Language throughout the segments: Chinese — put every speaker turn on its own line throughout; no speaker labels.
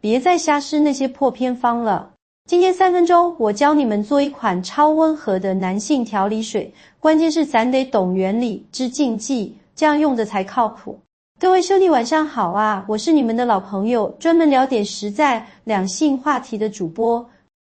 别再瞎施那些破偏方了。今天3分钟，我教你们做一款超温和的男性调理水，关键是咱得懂原理，知禁忌，这样用着才靠谱。各位兄弟晚上好啊，我是你们的老朋友，专门聊点实在两性话题的主播。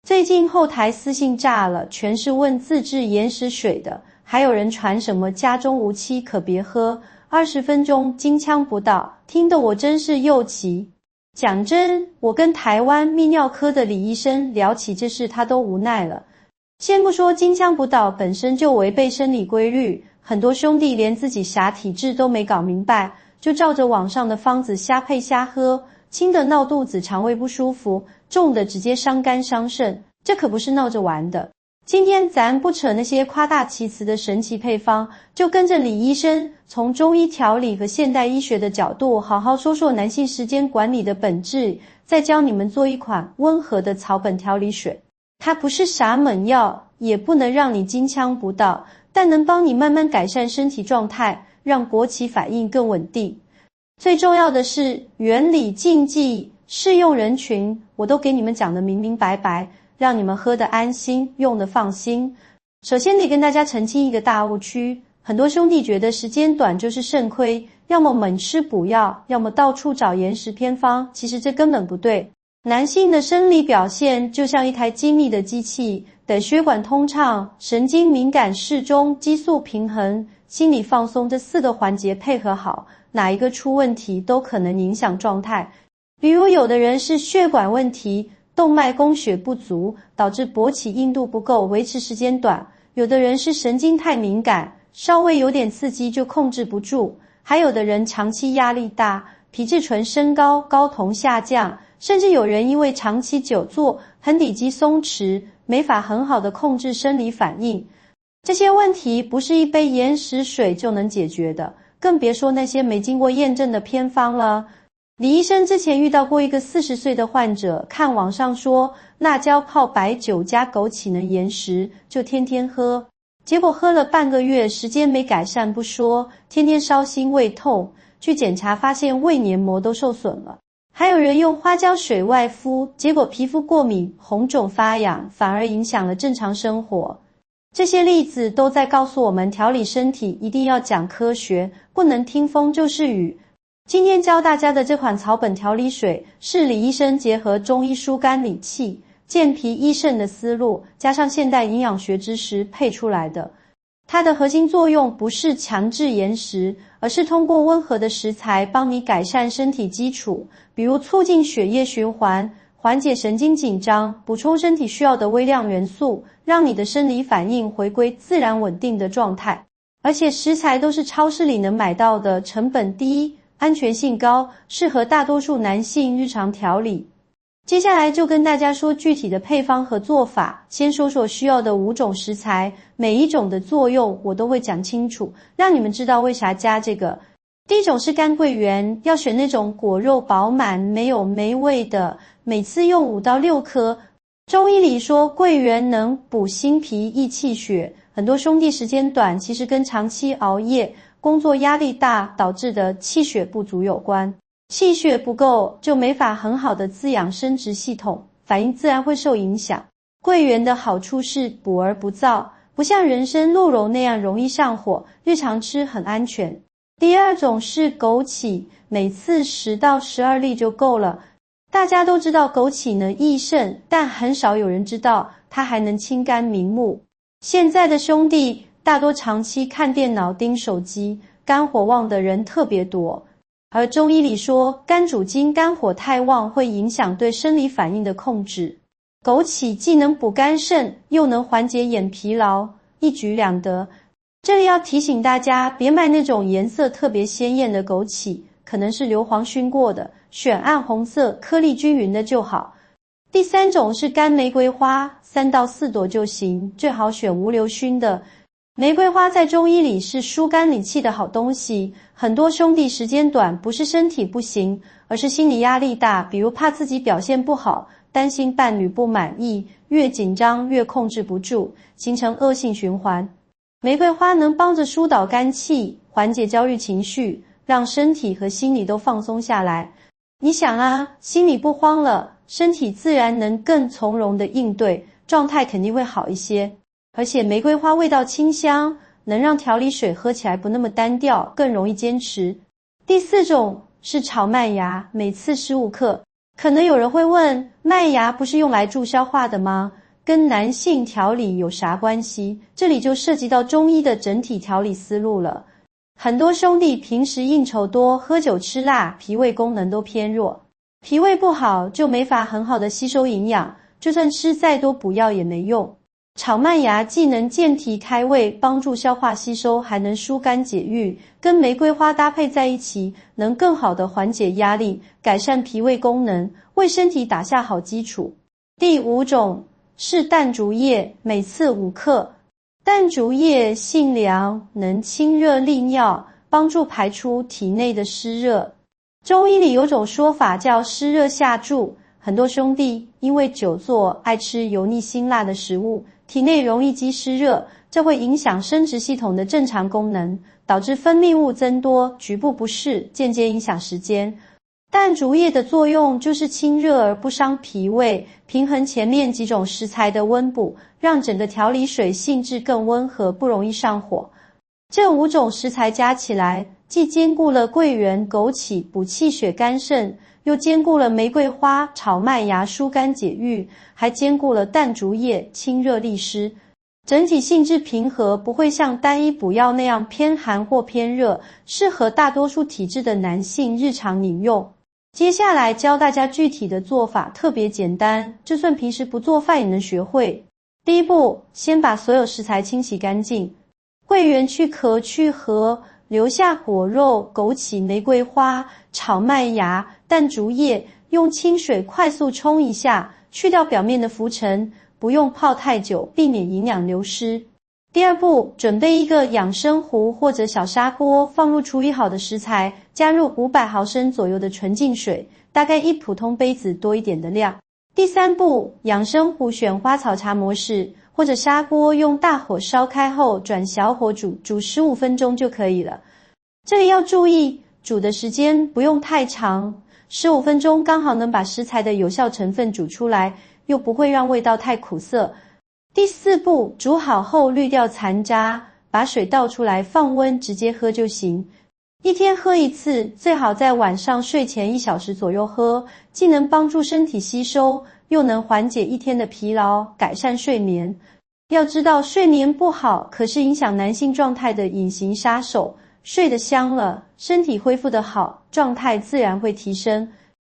最近后台私信炸了，全是问自制岩石水的，还有人传什么家中无妻可别喝，20分钟金枪不倒，听得我真是又急。讲真，我跟台湾泌尿科的李医生聊起这事，他都无奈了。先不说金枪不倒本身就违背生理规律，很多兄弟连自己啥体质都没搞明白，就照着网上的方子瞎配瞎喝，轻的闹肚子肠胃不舒服，重的直接伤肝伤肾，这可不是闹着玩的。今天咱不扯那些夸大其词的神奇配方，就跟着李医生从中医调理和现代医学的角度好好说说男性时间管理的本质，再教你们做一款温和的草本调理水。它不是啥猛药，也不能让你金枪不倒，但能帮你慢慢改善身体状态，让勃起反应更稳定。最重要的是原理、禁忌、适用人群，我都给你们讲得明明白白，让你们喝得安心，用得放心。首先得跟大家澄清一个大误区，很多兄弟觉得时间短就是肾亏，要么猛吃补药，要么到处找延时偏方，其实这根本不对。男性的生理表现就像一台精密的机器，得血管通畅、神经敏感适中、激素平衡、心理放松这4个环节配合好，哪一个出问题都可能影响状态。比如有的人是血管问题，动脉供血不足，导致勃起硬度不够，维持时间短；有的人是神经太敏感，稍微有点刺激就控制不住；还有的人长期压力大，皮质醇升高，睾酮下降，甚至有人因为长期久坐，盆底肌松弛，没法很好的控制生理反应。这些问题不是一杯岩石水就能解决的，更别说那些没经过验证的偏方了。李医生之前遇到过一个40岁的患者，看网上说辣椒泡白酒加枸杞能延时，就天天喝，结果喝了半个月，时间没改善不说，天天烧心胃痛，去检查发现胃黏膜都受损了。还有人用花椒水外敷，结果皮肤过敏、红肿发痒，反而影响了正常生活。这些例子都在告诉我们，调理身体一定要讲科学，不能听风就是雨。今天教大家的这款草本调理水，是李医生结合中医疏肝理气、健脾益肾的思路，加上现代营养学知识配出来的。它的核心作用不是强制延时，而是通过温和的食材帮你改善身体基础，比如促进血液循环、缓解神经紧张、补充身体需要的微量元素，让你的生理反应回归自然稳定的状态。而且食材都是超市里能买到的，成本低，安全性高，适合大多数男性日常调理。接下来就跟大家说具体的配方和做法，先说说需要的5种食材，每一种的作用我都会讲清楚，让你们知道为啥加这个。第一种是干桂圆，要选那种果肉饱满、没有霉味的，每次用5到6颗。中医里说桂圆能补心脾、益气血，很多兄弟时间短，其实跟长期熬夜、工作压力大导致的气血不足有关。气血不够就没法很好的滋养生殖系统，反应自然会受影响。桂圆的好处是补而不燥，不像人参、鹿茸那样容易上火，日常吃很安全。第二种是枸杞，每次10到12粒就够了。大家都知道枸杞能益肾，但很少有人知道它还能清肝明目。现在的兄弟大多长期看电脑、盯手机，肝火旺的人特别多。而中医里说，肝主筋，肝火太旺会影响对生理反应的控制。枸杞既能补肝肾，又能缓解眼疲劳，一举两得。这里要提醒大家，别买那种颜色特别鲜艳的枸杞，可能是硫磺熏过的，选暗红色、颗粒均匀的就好。第三种是干玫瑰花，3到4朵就行，最好选无硫熏的。玫瑰花在中医里是疏肝理气的好东西，很多兄弟时间短，不是身体不行，而是心理压力大，比如怕自己表现不好，担心伴侣不满意，越紧张越控制不住，形成恶性循环。玫瑰花能帮着疏导肝气，缓解焦虑情绪，让身体和心理都放松下来。你想啊，心里不慌了，身体自然能更从容的应对，状态肯定会好一些。而且玫瑰花味道清香，能让调理水喝起来不那么单调，更容易坚持。第4种是炒麦芽，每次15克。可能有人会问，麦芽不是用来助消化的吗？跟男性调理有啥关系？这里就涉及到中医的整体调理思路了。很多兄弟平时应酬多，喝酒吃辣，脾胃功能都偏弱。脾胃不好就没法很好的吸收营养，就算吃再多补药也没用。炒麦芽既能健脾开胃，帮助消化吸收，还能疏肝解郁，跟玫瑰花搭配在一起，能更好的缓解压力，改善脾胃功能，为身体打下好基础。第5种是淡竹叶，每次5克。淡竹叶性凉，能清热利尿，帮助排出体内的湿热。中医里有种说法叫湿热下注，很多兄弟因为久坐爱吃油腻辛辣的食物，体内容易积湿热，这会影响生殖系统的正常功能，导致分泌物增多，局部不适，间接影响时间。淡竹叶的作用就是清热而不伤脾胃，平衡前面几种食材的温补，让整个调理水性质更温和，不容易上火。这5种食材加起来，既兼顾了桂圆、枸杞补气血肝肾，又兼顾了玫瑰花、炒麦芽疏肝解郁，还兼顾了淡竹叶清热利湿。整体性质平和，不会像单一补药那样偏寒或偏热，适合大多数体质的男性日常饮用。接下来教大家具体的做法，特别简单，就算平时不做饭也能学会。第1步，先把所有食材清洗干净。桂圆去壳去核，留下果肉、枸杞、玫瑰花、炒麦芽、淡竹叶，用清水快速冲一下，去掉表面的浮尘，不用泡太久，避免营养流失。第2步，准备一个养生壶或者小砂锅，放入处理好的食材，加入500毫升左右的纯净水，大概1普通杯子多一点的量。第3步，养生壶选花草茶模式，或者砂锅用大火烧开后转小火煮15分钟就可以了。这里要注意，煮的时间不用太长，15分钟刚好能把食材的有效成分煮出来，又不会让味道太苦涩。第4步，煮好后滤掉残渣，把水倒出来放温，直接喝就行。1天喝1次，最好在晚上睡前1小时左右喝，既能帮助身体吸收，又能缓解1天的疲劳，改善睡眠。要知道，睡眠不好可是影响男性状态的隐形杀手，睡得香了，身体恢复得好，状态自然会提升。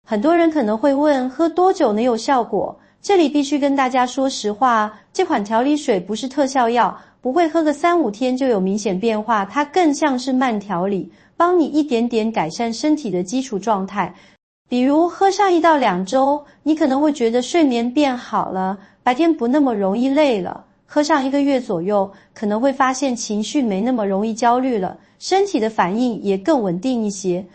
很多人可能会问，喝多久能有效果？这里必须跟大家说实话，这款调理水不是特效药，不会喝个3-5天就有明显变化，它更像是慢调理，帮你一点点改善身体的基础状态。比如喝上1到2周，你可能会觉得睡眠变好了，白天不那么容易累了。喝上1个月左右，可能会发现情绪没那么容易焦虑了，身体的反应也更稳定一些。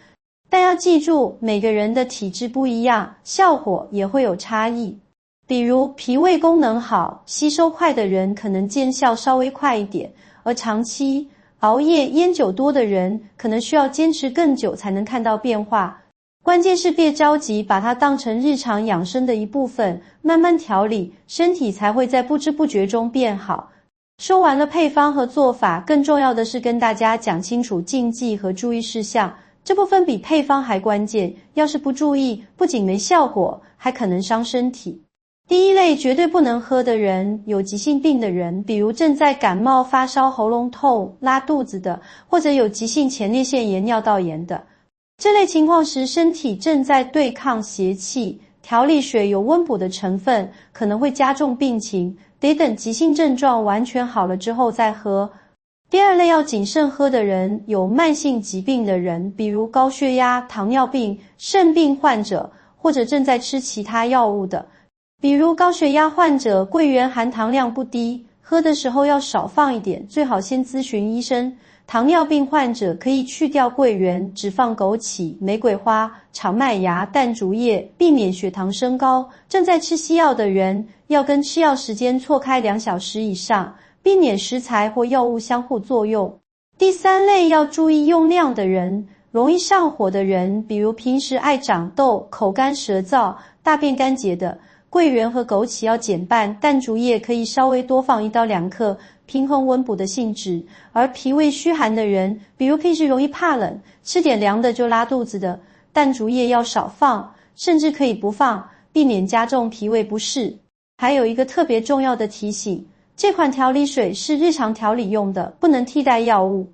但要记住，每个人的体质不一样，效果也会有差异。比如脾胃功能好、吸收快的人可能见效稍微快一点，而长期熬夜、烟酒多的人可能需要坚持更久才能看到变化。关键是别着急，把它当成日常养生的一部分，慢慢调理，身体才会在不知不觉中变好。说完了配方和做法，更重要的是跟大家讲清楚禁忌和注意事项，这部分比配方还关键，要是不注意，不仅没效果，还可能伤身体。第1类绝对不能喝的人，有急性病的人，比如正在感冒、发烧、喉咙痛、拉肚子的，或者有急性前列腺炎、尿道炎的。这类情况时，身体正在对抗邪气，调理水有温补的成分，可能会加重病情，得等急性症状完全好了之后再喝。第2类要谨慎喝的人，有慢性疾病的人，比如高血压、糖尿病、肾病患者，或者正在吃其他药物的。比如高血压患者，桂圆含糖量不低，喝的时候要少放一点，最好先咨询医生。糖尿病患者可以去掉桂圆，只放枸杞、玫瑰花、炒麦芽、淡竹叶，避免血糖升高。正在吃西药的人，要跟吃药时间错开2小时以上，避免食材或药物相互作用。第3类要注意用量的人，容易上火的人，比如平时爱长痘、口干舌燥、大便干结的，桂圆和枸杞要减半，淡竹叶可以稍微多放1到2克，平衡温补的性质。而脾胃虚寒的人，比如平时容易怕冷，吃点凉的就拉肚子的，淡竹叶要少放，甚至可以不放，避免加重脾胃不适。还有一个特别重要的提醒，这款调理水是日常调理用的，不能替代药物。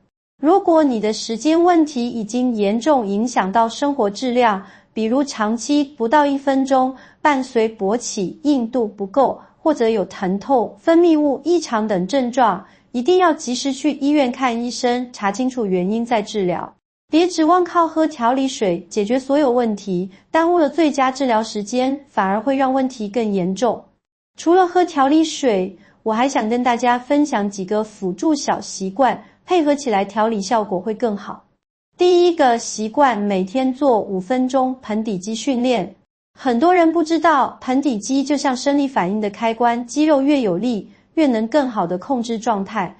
如果你的时间问题已经严重影响到生活质量，比如长期不到1分钟，伴随勃起、硬度不够，或者有疼痛、分泌物异常等症状，一定要及时去医院看医生，查清楚原因再治疗。别指望靠喝调理水解决所有问题，耽误了最佳治疗时间，反而会让问题更严重。除了喝调理水，我还想跟大家分享几个辅助小习惯，配合起来调理效果会更好。第一个习惯，每天做5分钟盆底肌训练。很多人不知道，盆底肌就像生理反应的开关，肌肉越有力，越能更好的控制状态。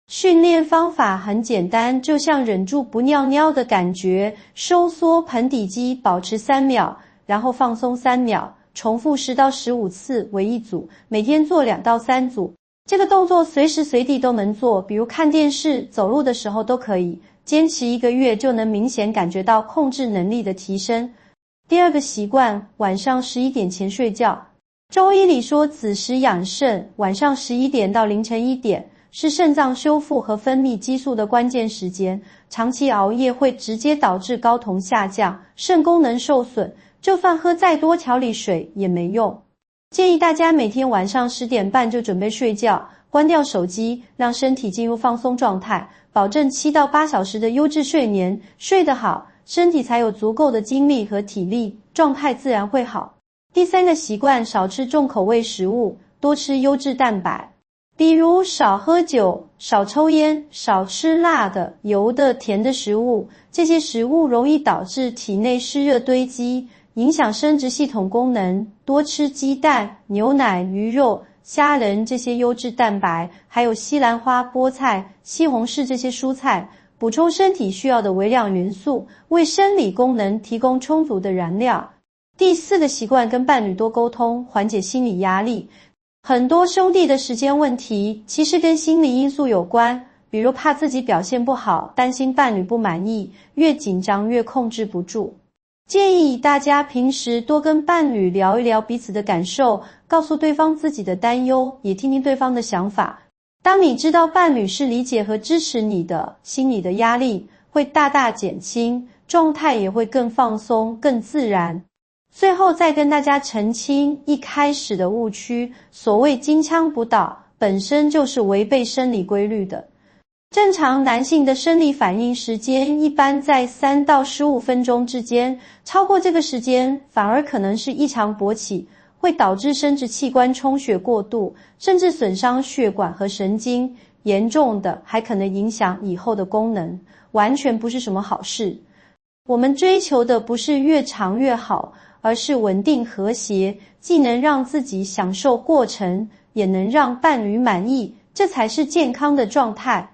训练方法很简单，就像忍住不尿尿的感觉，收缩盆底肌，保持3秒，然后放松3秒，重复10到15次为一组，每天做2到3组。这个动作随时随地都能做，比如看电视、走路的时候都可以。坚持1个月就能明显感觉到控制能力的提升。第二个习惯，晚上11点前睡觉。中医里说子时养肾，晚上11点到凌晨1点是肾脏修复和分泌激素的关键时间。长期熬夜会直接导致睾酮下降，肾功能受损，就算喝再多调理水也没用。建议大家每天晚上10点半就准备睡觉，关掉手机，让身体进入放松状态，保证7到8小时的优质睡眠，睡得好，身体才有足够的精力和体力，状态自然会好。第三个习惯，少吃重口味食物，多吃优质蛋白，比如少喝酒、少抽烟、少吃辣的、油的、甜的食物。这些食物容易导致体内湿热堆积，影响生殖系统功能。多吃鸡蛋、牛奶、鱼肉、虾仁这些优质蛋白，还有西兰花、菠菜、西红柿这些蔬菜，补充身体需要的微量元素，为生理功能提供充足的燃料。第四个习惯，跟伴侣多沟通，缓解心理压力。很多兄弟的时间问题其实跟心理因素有关，比如怕自己表现不好，担心伴侣不满意，越紧张越控制不住。建议大家平时多跟伴侣聊一聊彼此的感受，告诉对方自己的担忧，也听听对方的想法。当你知道伴侣是理解和支持你的，心理的压力会大大减轻，状态也会更放松、更自然。最后再跟大家澄清一开始的误区，所谓金枪不倒，本身就是违背生理规律的。正常男性的生理反应时间一般在3到15分钟之间，超过这个时间反而可能是异常勃起，会导致生殖器官充血过度，甚至损伤血管和神经，严重的还可能影响以后的功能，完全不是什么好事。我们追求的不是越长越好，而是稳定和谐，既能让自己享受过程，也能让伴侣满意，这才是健康的状态。